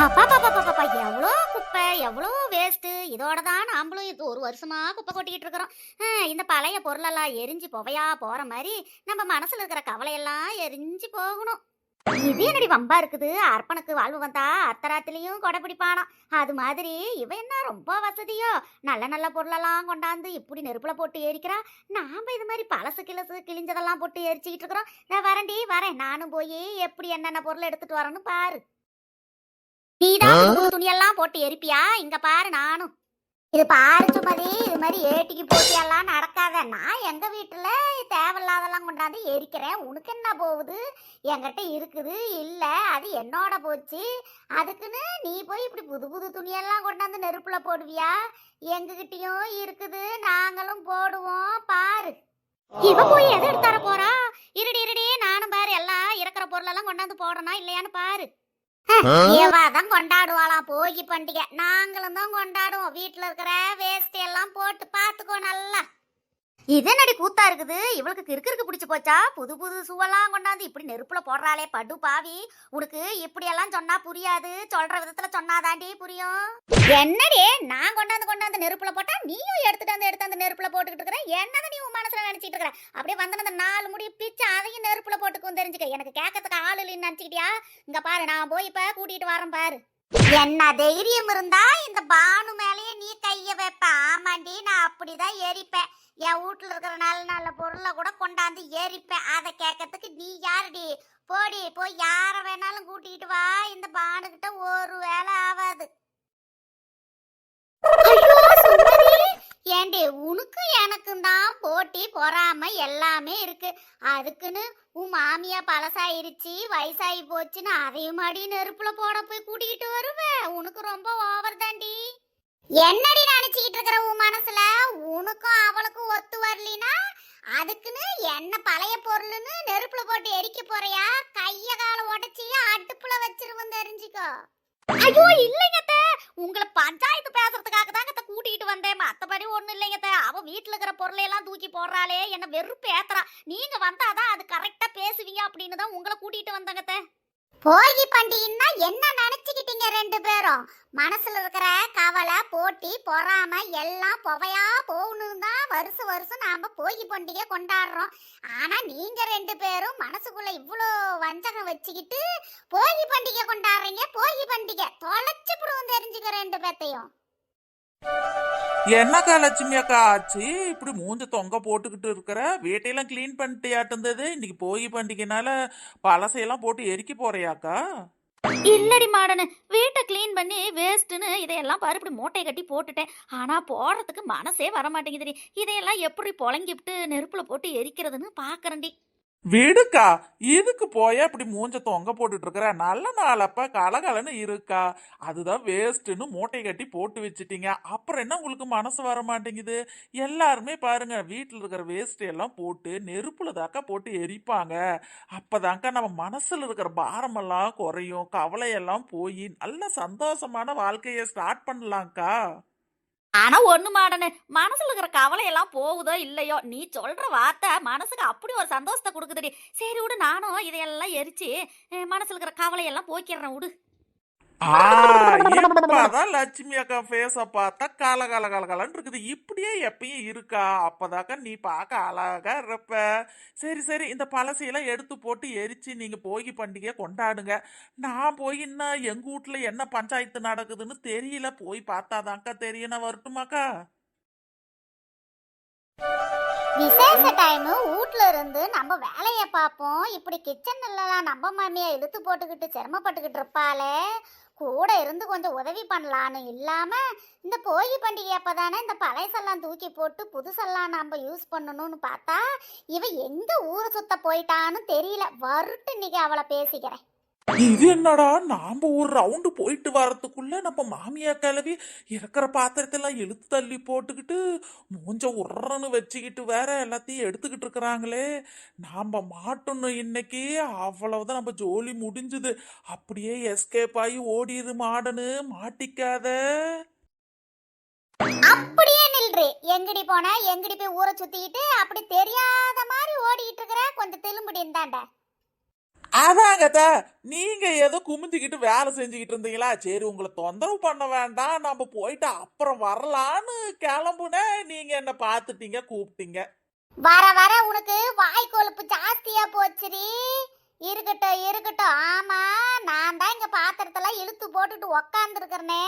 அப்பா பாப்பா பாப்பா எவ்வளோ குப்பை எவ்வளோ வேஸ்ட்டு இதோட தான் நாமளும் இது ஒரு வருஷமா குப்பை கொட்டிக்கிட்டு இருக்கிறோம். இந்த பழைய பொருளெல்லாம் எரிஞ்சு புகையா போற மாதிரி நம்ம மனசுல இருக்கிற கவலையெல்லாம் எரிஞ்சு போகணும். இது என்னடி வம்பா இருக்குது, அர்ப்பனுக்கு வாழ்வு வந்தா அர்த்தராத்திலையும் கொடை பிடிப்பானாம். அது மாதிரி இவ என்ன ரொம்ப வசதியோ, நல்ல நல்ல பொருளெல்லாம் கொண்டாந்து இப்படி நெருப்புல போட்டு எரிக்கிறா. நாம இது மாதிரி பழசு கிழசு கிழிஞ்சதெல்லாம் போட்டு எரிச்சுக்கிட்டு இருக்கிறோம். நான் வரேன்டி வரேன், நானும் போய் எப்படி என்னென்ன பொருள் எடுத்துட்டு வரேன்னு பாரு. நீதான் புது துணியெல்லாம் போட்டு எரிப்பியா? இங்க பாரு நானும். இது பாரு சுமதி, இது மாதிரி ஏட்டிக்கு போட்டியெல்லாம் நடக்காத. நான் எங்க வீட்டுல தேவையில்லாதெல்லாம் கொண்டாந்து எரிக்கிறேன், உனக்கு என்ன போகுது? என்கிட்ட இருக்குது இல்ல, அது என்னோட போச்சு. அதுக்குன்னு நீ போய் இப்படி புது புது துணியெல்லாம் கொண்டாந்து நெருப்புல போடுவியா? எங்ககிட்டயும் இருக்குது, நாங்களும் போடுவோம் பாரு. இவ போய் எதை எடுத்தார போறா? இருடி இருடி, நானும் பாரு எல்லாம் இருக்கிற பொருளெல்லாம் கொண்டாந்து போடணும் இல்லையான்னு பாரு. இவாதான் கொண்டாடுவாளாம் போகி பண்டிகை, நாங்களும் தான் கொண்டாடுவோம். வீட்டுல இருக்கிற வேஸ்ட் எல்லாம் போட்டு பாத்துக்கோ நல்லா. இது என்னடி கூத்தா இருக்குது, இவளுக்கு கிறுக்கு பிடிச்சு போச்சா? புது புது சூவெல்லாம் கொண்டாந்து இப்படி நெருப்புல போடுறாளே படு பாவி. உனக்கு இப்படி எல்லாம் சொன்னா புரியாது, சொல்ற விதத்துல சொன்னாதாண்டி புரியும். என்னடி நான் கொண்டாந்து நெருப்புல போட்டா நீயும் எடுத்துட்டு நெருப்புல போட்டுக்கிட்டு இருக்கிற? என்னதான் நீ உன் மனசுல நினைச்சிட்டு இருக்கிற? அப்படியே வந்து 4 முடி பிச்சு அதையும் நெருப்புல போட்டுக்கும் தெரிஞ்சுக்க. எனக்கு கேட்கறதுக்கு ஆள் இல்லைன்னு நினைச்சுக்கிட்டியா? இங்க பாரு, நான் போய் இப்ப கூட்டிட்டு வரேன் பாரு. என்ன தைரியம் இருந்தா இந்த பானு மேலேயே நீ கைய வைப்ப? ஆமாண்டி, நான் அப்படிதான் எரிப்பேன். என் வீட்டுல இருக்கிற நல்ல நல்ல பொருளை கூட கொண்டாந்து எரிப்பேன். அதை கேட்கறதுக்கு நீ யாருடி? போடி போய் யார வேணாலும் கூட்டிட்டு வா, இந்த பானுகிட்ட ஒரு வேலை ஆகாது. ஏண்டி, உனக்கு எனக்கும் தான் போட்டி பொறாம எல்லாமே இருக்கு. அதுக்குன்னு உன் மாமியா பழசாயிருச்சு வயசாகி போச்சுன்னு அதையும் மாடி நெருப்புல போட போய் கூட்டிகிட்டு வருவேன். உனக்கு ரொம்ப ஓவர் தாண்டி. என்னடி நினைச்சுக்கிட்டு இருக்கிற உன் மனசுல? உனக்கும் அவளுக்கும் ஒத்து வரலினா அதுக்குன்னு என்ன பழைய பொருள்னு நெருப்புல போட்டு எரிக்க போறியா? கைய கால உடைச்சி அடுப்புல வச்சிருவோம் தெரிஞ்சுக்கோ. ஐயோ இல்லைங்க, உங்களை பஞ்சாயத்து பேசுறதுக்காக தாங்க கூட்டிட்டு வந்தேன், மத்தபடி ஒண்ணு இல்லைங்க. அவ வீட்டுல இருக்கிற பொருளை எல்லாம் தூக்கி போடுறாளே, என்ன வெறுப்பு ஏத்துறா. நீங்க வந்தாதான் அது கரெக்டா பேசுவீங்க அப்படின்னு தான் உங்களை கூட்டிட்டு வந்தாங்க. போகி பண்டிகைன்னா என்ன நினைச்சுக்கிட்டீங்க ரெண்டு பேரும்? மனசுல இருக்கிற கவலை போட்டி பொறாம எல்லாம் புகையா போகணும் தான் வருஷம் வருஷம் நாம போகி பண்டிகை கொண்டாடுறோம். ஆனா நீங்க ரெண்டு பேரும் மனசுக்குள்ள இவ்வளோ வஞ்சகம் வச்சுக்கிட்டு போகி பண்டிகை கொண்டாடுறீங்க. போகி பண்டிகை தொலைச்சு போடுவோம் தெரிஞ்சுக்க ரெண்டு பேத்தையும். என்னக்கா லட்சுமி அக்கா ஆச்சு, இப்படி மூஞ்ச தொங்க போட்டுக்கிட்டு இருக்கிற? வீட்டையெல்லாம் கிளீன் பண்ணிட்டியாட்டுந்தது. இன்னைக்கு போகி பண்டிகைனால பழசையெல்லாம் போட்டு எரிக்க போறியாக்கா? இல்லடி மாடனு, வீட்டை கிளீன் பண்ணி வேஸ்ட்னு இதையெல்லாம் பாரு இப்படி மூட்டை கட்டி போட்டுட்டேன். ஆனா போடுறதுக்கு மனசே வரமாட்டேங்குதுடி. இதையெல்லாம் எப்படி பொழங்கிவிட்டு நெருப்புல போட்டு எரிக்கிறதுன்னு பாக்குறேன்டி. விடுக்கா, இதுக்கு போய இப்படி மூஞ்ச தொங்க போட்டுட்டு இருக்கிற? நல்ல நாளப்ப கலகலன்னு இருக்கா, அதுதான் வேஸ்ட்னு மூட்டை கட்டி போட்டு வச்சுட்டீங்க. அப்புறம் என்ன உங்களுக்கு மனசு வர மாட்டேங்குது? எல்லாருமே பாருங்க, வீட்டுல இருக்கிற வேஸ்ட் எல்லாம் போட்டு நெருப்புல தாக்கா போட்டு எரிப்பாங்க. அப்பதாங்க நம்ம மனசுல இருக்கிற பாரமெல்லாம் குறையும், கவலையெல்லாம் போய் நல்ல சந்தோஷமான வாழ்க்கைய ஸ்டார்ட் பண்ணலாம்க்கா. ஆனா ஒண்ணு மாடனு, மனசுல இருக்கிற கவலை எல்லாம் போகுதோ இல்லையோ, நீ சொல்ற வார்த்தை மனசுக்கு அப்படி ஒரு சந்தோஷத்தை கொடுக்குதுடி. சரி விடு, நானும் இதையெல்லாம் எரிச்சு மனசுல இருக்கிற கவலை எல்லாம் போக்கிடுறேன் விடு. இப்பதான் லட்சுமி அக்கா பேச பார்த்தா கலகலன்னு இருக்குது. இப்படியே எப்பயும் இருக்கா? அப்பதாக்கா நீ பார்க்க அழகா இருப்ப. சரி சரி, இந்த பழசையெல்லாம் எடுத்து போட்டு எரிச்சு நீங்க போகி பண்டிகை கொண்டாடுங்க. நான் போய் இன்னும் எங்க வீட்டுல என்ன பஞ்சாயத்து நடக்குதுன்னு தெரியல, போய் பார்த்தாதான்க்கா தெரியும். நான் வரட்டுமாக்கா? விசேஷ டைம் வீட்ல இருந்து நம்ம வேலையை பார்ப்போம். இப்படி கிச்சன்லாம் நம்ம மாமியா இழுத்து போட்டுக்கிட்டு சிரமப்பட்டுக்கிட்டு இருப்பாளே, கூட இருந்து கொஞ்சம் உதவி பண்ணலான்னு இல்லாம இந்த போகி பண்டிகை அப்பதானே இந்த பழையசெல்லாம் தூக்கி போட்டு புதுசெல்லாம் நம்ம யூஸ் பண்ணணும்னு பார்த்தா இவ எங்க ஊரை சுத்த போயிட்டான்னு தெரியல. வருட்டு இன்னைக்கு அவளை பேசிக்கிறேன். இது என்னடா, நாம ஒரு ரவுண்டு போயிட்டு வரதுக்குள்ள நம்ம மாமியா கிளவி இருக்கிற பாத்திரத்தெல்லாம் இழுத்து தள்ளி போட்டுக்கிட்டு மூஞ்ச உர்றன்னு வச்சுக்கிட்டு வேற எல்லாத்தையும் எடுத்துக்கிட்டு இருக்கிறாங்களே. நாம மாட்டணும் இன்னைக்கு, அவ்வளவுதான், நம்ம ஜோலி முடிஞ்சுது. அப்படியே எஸ்கேப் ஆகி ஓடிடு மாடனு, மாட்டிக்காத. அப்படியே நில்றி, எங்கடி போன எங்கடி போய் ஊரை சுத்திக்கிட்டு அப்படி தெரியாத மாதிரி ஓடிட்டு இருக்கிற? கொஞ்சம் திரும்படி இருந்தாண்ட. அதாங்கத்த, நீங்க ஏதோ குமிஞ்சுக்கிட்டு வேலை செஞ்சுக்கிட்டு இருந்தீங்களா, சரி உங்களை தொந்தரவு பண்ண வேண்டாம், நம்ம போயிட்டு அப்புறம் வரலான்னு கிளம்புனேன். நீங்க என்ன பார்த்துட்டீங்க, கூப்பிட்டீங்க. வர வர உனக்கு வாய் கொழுப்பு ஜாஸ்தியா போச்சுடி. இருக்கட்டும் இருக்கட்டும். ஆமா, நான் தான் இங்க பாத்திரத்தெல்லாம் இழுத்து போட்டுட்டு உக்காந்துருக்கிறனே.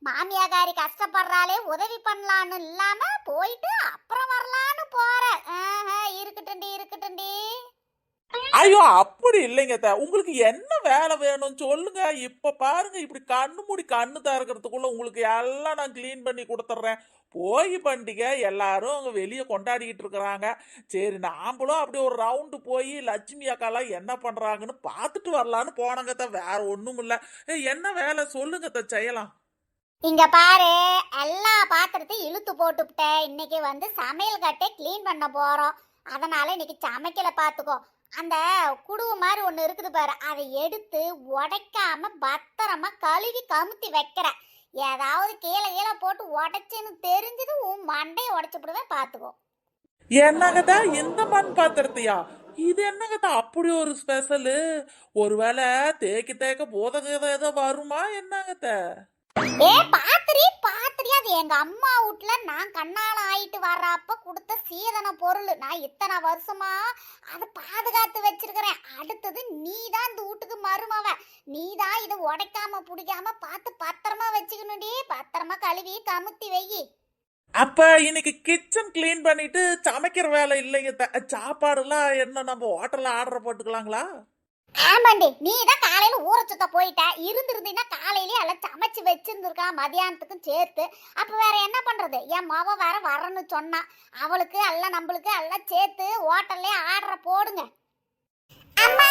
மாமியாக்காரி கஷ்டப்படுறாளே, உதவி பண்ணலான்னு இல்லாம போயிட்டு அப்புறம் வரலான்னு போறேன். இருக்கட்டும்டி இருக்கட்டும்டி. ஐயோ அப்படி இல்லைங்க அத்தை. உங்களுக்கு என்ன வேலை வேணும் சொல்லுங்க. இப்ப பாருங்க, இப்படி கண்ணு மூடி கண்ணு திறக்கிறதுக்குள்ள உங்களுக்கு எல்லாம் நான் கிளீன் பண்ணி கொடுத்துட்றேன். போய் பண்டிகை எல்லாரும் அங்க வெளியே கொண்டாடிக்கிட்டு இருக்கிறாங்க. சரி நாமளும் அப்படி ஒரு ரவுண்டு போய் லட்சுமி அக்காலாம் என்ன பண்றாங்கன்னு பார்த்துட்டு வரலான்னு போனங்க அத்தை. வேற ஒண்ணும் இல்ல. என்ன வேலை சொல்லுங்க அத்தை, செய்யலாம். இங்க பாரு, எல்லா பாத்திரத்தையும் இழுத்து போட்டுவிட்டேன். இன்னைக்கு வந்து சமையல் கட்டை கிளீன் பண்ண போறோம். அதனால இன்னைக்கு சமைக்கல பாத்துக்கோ. அந்த குடுவு மாதிரி ஒண்ணு இருக்குது பாரு, அதை எடுத்து உடைக்காம பத்திரமா கழுவி கமுத்தி வைக்கிற. ஏதாவது கீழே கீழே போட்டு உடைச்சுன்னு தெரிஞ்சது உன் மண்டையை உடைச்சு விடுவேன் பாத்துக்கோ. என்னங்கதா இந்த மண் பாத்திரத்தையா? இது என்னங்கதா அப்படி ஒரு ஸ்பெஷலு? ஒருவேளை தேக்க போதக ஏதோ வருமா என்னங்கத்த? ஏ பாத்திரி பாத்திரி, அது எங்க அம்மா வீட்ல நான் கண்ணால ஆயிட்டு வர்றப்ப கொடுத்த சீதன பொருள். நான் இத்தனை வருஷமா அதை பாதுகாத்து வச்சிருக்கிறேன். அடுத்தது நீ தான் இந்த வீட்டுக்கு மருமவ. நீ தான் இதை உடைக்காம பிடிக்காம பார்த்து பத்திரமா வச்சுக்கணும்டி. பத்திரமா கழுவி கமுத்தி வை. அப்ப இன்னைக்கு கிச்சன் கிளீன் பண்ணிட்டு சமைக்கிற வேலை இல்லைங்க. சாப்பாடுலாம் என்ன நம்ம ஹோட்டல்ல ஆர்டர் போட்டுக்கலாங்களா? ஆமாண்டி, நீ தான் காலையில ஊற சுத்த போயிட்ட. இருந்திருந்தீங்கன்னா காலையிலேயே எல்லாம் சமைச்சு வச்சிருந்துருக்கா மதியானத்துக்கும் சேர்த்து. அப்ப வேற என்ன பண்றது? என் மாவ வேற வரணும்னு சொன்னா. அவளுக்கு எல்லாம் நம்மளுக்கு எல்லாம் சேர்த்து ஹோட்டல்லே ஆர்டர் போடுங்க. அம்மா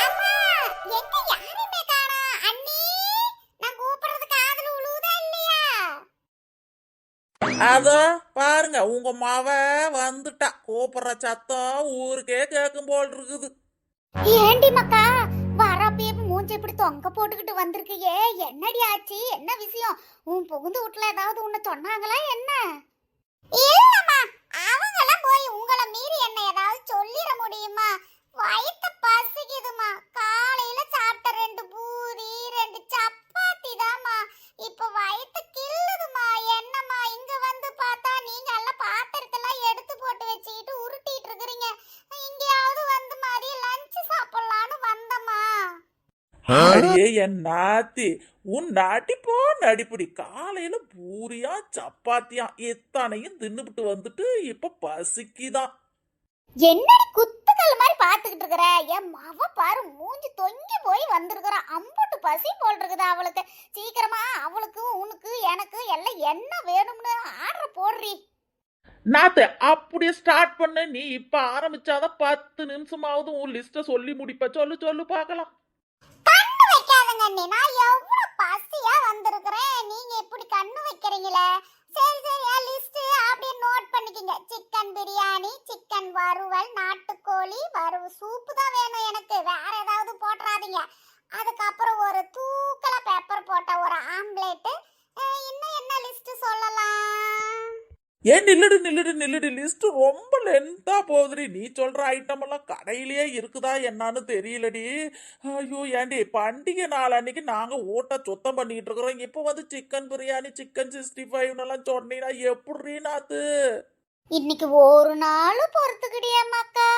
அம்மா, எங்க யாருமே காணோம். அண்ணி, நான் கூப்பிடுறது காதுல உழுவுதா இல்லையா? அதோ பாருங்க, உங்க மாவ வந்துட்டா. கூப்பிடுற சத்தம் ஊருக்கே கேட்கும் போல் இருக்குது. ஏண்டி மக்கா, வரப்பே மூஞ்சி இப்படி தொங்க போட்டுக்கிட்டு வந்திருக்கியே, என்னடி ஆச்சு? என்ன விஷயம்? உன் புகுந்து வீட்டுல ஏதாவது உன்னை சொன்னாங்களா என்ன? இல்லம்மா, அவங்கெல்லாம் போய் உங்களை மீறி என்ன ஏதாவது சொல்லிட முடியுமா? வயித்து பசிக்குதுமா. காலையில சாப்பிட்ட 2 பூரி 2 சப்பாத்தி தாம்மா. இப்ப வயித்து கிள்ளுதுமா. என்னம்மா இங்க வந்து பார்த்தா நீங்க எல்லாம் பாத்திரத்தெல்லாம் எடுத்து போட்டு வச்சுக்கிட்டு உருட்டிட்டு இருக்கிறீங்க. இங்கேயாவது வந்து மதிய லஞ்ச் சாப்பிடலான்னு வந்தம்மா. அடியே என் நாத்தி, உன் நடிப்போ நடிப்புடி. காலையில பூரியா சப்பாத்தியா எத்தனையும் தின்னுபிட்டு வந்துட்டு இப்ப பசிக்குதான். என்னடி குத்துக்கல் மாதிரி பாத்துக்கிட்டு இருக்கிற? என் மவ பாரு, மூஞ்சி தொங்கி போய் வந்திருக்கிறா. அம்புட்டு பசி போல் இருக்குது அவளுக்கு. சீக்கிரமா அவளுக்கு உனக்கு எனக்கு எல்லாம் என்ன வேணும்னு ஆர்டர் போடுறி. நாத்து அப்படியே ஸ்டார்ட் பண்ண. நீ இப்ப ஆரம்பிச்சாதான் 10 நிமிஷமாவது உன் லிஸ்ட சொல்லி முடிப்ப. சொல்லு சொல்லு பார்க்கலாம். கண்ணு வைக்காதங்க அண்ணி, நான் எவ்வளவு பசியா வந்திருக்கிறேன். நீங்க இப்படி கண்ணு வைக்கிறீங்களே. சரி சரி, லிஸ்ட் அப்படியே நோட் பண்ணிக்கங்க. சிக்கன் பிரியாணி, சிக்கன் வறுவல், நாட்டுக்கோழி வறுவல் சூப்பு தான் வேணும் எனக்கு. வேற ஏதாவது போட்டுறாதீங்க. அதுக்கப்புறம் ஒரு தூக்கல பெப்பர் போட்ட ஒரு ஆம்லேட். இன்னும் என்ன லிஸ்ட் சொல்லலாம்? ஏன் நில்லுடு லிஸ்ட் ரொம்ப லென்த்தா போகுதுடி. நீ சொல்ற ஐட்டம் எல்லாம் கடையிலேயே இருக்குதா என்னன்னு தெரியலடி. ஐயோ ஏண்டி, பண்டிகை நாள் அன்னைக்கு நாங்க ஓட்ட சுத்தம் பண்ணிட்டு இருக்கிறோம். இப்ப வந்து சிக்கன் பிரியாணி, சிக்கன் 65 எல்லாம் சொன்னீங்கன்னா எப்படி நாத்து? இன்னைக்கு ஒரு நாள் பொறுத்துக்கிட்டியா மக்கா?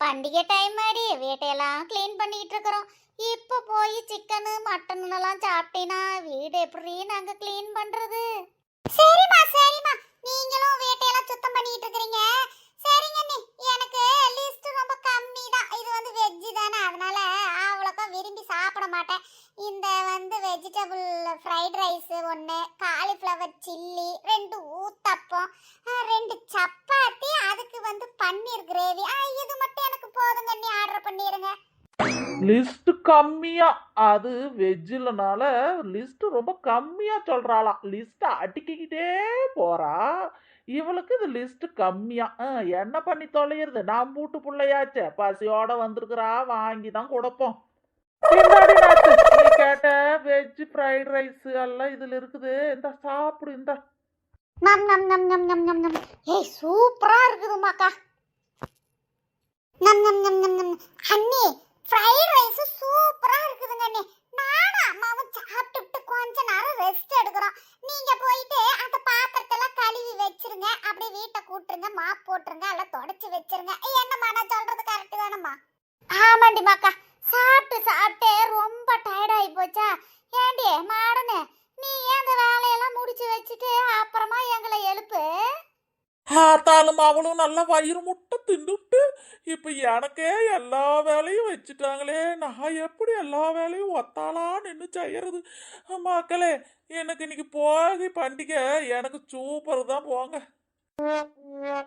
பண்டிகை டைம் ஆடி வீட்டையெல்லாம் கிளீன் பண்ணிட்டு இருக்கிறோம். இப்ப போய் சிக்கனு மட்டன் எல்லாம் சாப்பிட்டீங்கன்னா வீடு எப்படி நாங்க கிளீன் பண்றது? சரிம்மா சரிம்மா, நீங்களும் வீட்டையெல்லாம் சுத்தம் பண்ணிட்டு இருக்கீங்க. சரிங்க அண்ணி, எனக்கு லிஸ்ட் ரொம்ப கம்மி தான். இது வந்து வெஜ் தானே, அதனால அவ்வளோக்கா விரும்பி சாப்பிட மாட்டேன். இந்த வந்து vegetable fried rice 1, cauliflower chilli 2, uttapam 2 chapati, அதுக்கு வந்து பன்னீர் கிரேவி. இது மட்டும் எனக்கு போதுங்க அண்ணி, ஆர்டர் பண்ணிடுங்க. லிஸ்ட் கம்மியா? அது வெஜ்ஜிலனால லிஸ்ட் ரொம்ப கம்மியா சொல்றாளாம். லிஸ்ட் அடிக்கிக்கிட்டே போறா. இவளுக்கு இது லிஸ்ட் கம்மியா. என்ன பண்ணி தொலைகிறது? நான் பூட்டு பிள்ளையாச்சே, பசியோட வந்திருக்கிறா, வாங்கி தான் கொடுப்போம். பின்னாடி நாத்து, நீ கேட்ட வெஜ் ஃப்ரைட் ரைஸ் எல்லாம் இதுல இருக்குது. இந்த சாப்பிடு இந்த. நம் நம் நம் நம் நம் நம் நம். ஏய் சூப்பரா இருக்குதுமாக்கா. நம் நம் நம் நம் நம். அண்ணி, ஃப்ரைட் ரைஸ் சூப்பரா இருக்குதுங்க அண்ணே. நானும் அம்மாவும் சாப்பிட்டுட்டு கொஞ்ச நேரம் ரெஸ்ட் எடுக்கிறோம். நீங்க போயிட்டு அந்த பாத்திரத்தெல்லாம் கழுவி வச்சிருங்க. அப்படியே வீட்டை கூட்டுருங்க, மாப் போட்டுருங்க, எல்லாம் தொடச்சு வச்சிருங்க. என்னம்மா நான் சொல்றது கரெக்ட் தானம்மா? ஆமாண்டி மாக்கா. சாப்பிட்டு சாப்பிட்டே ரொம்ப டயர்ட் ஆகி போச்சா? ஏண்டி மாடனே, நீ ஏன் அந்த வேலையெல்லாம் முடிச்சு வச்சுட்டு அப்புறமா எங்களை எழுப்பு. ஆத்தாலும் அவளும் நல்லா வயிறு முட்டை தின்னுட்டு இப்ப எனக்கே எல்லா வேலையும் வச்சுட்டாங்களே, நான் எப்படி எல்லா வேலையும் ஒத்தாளா நின்று செய்யறது? மக்களே, எனக்கு இன்னைக்கு போகி பண்டிகை எனக்கு சூப்பர் தான் போங்க.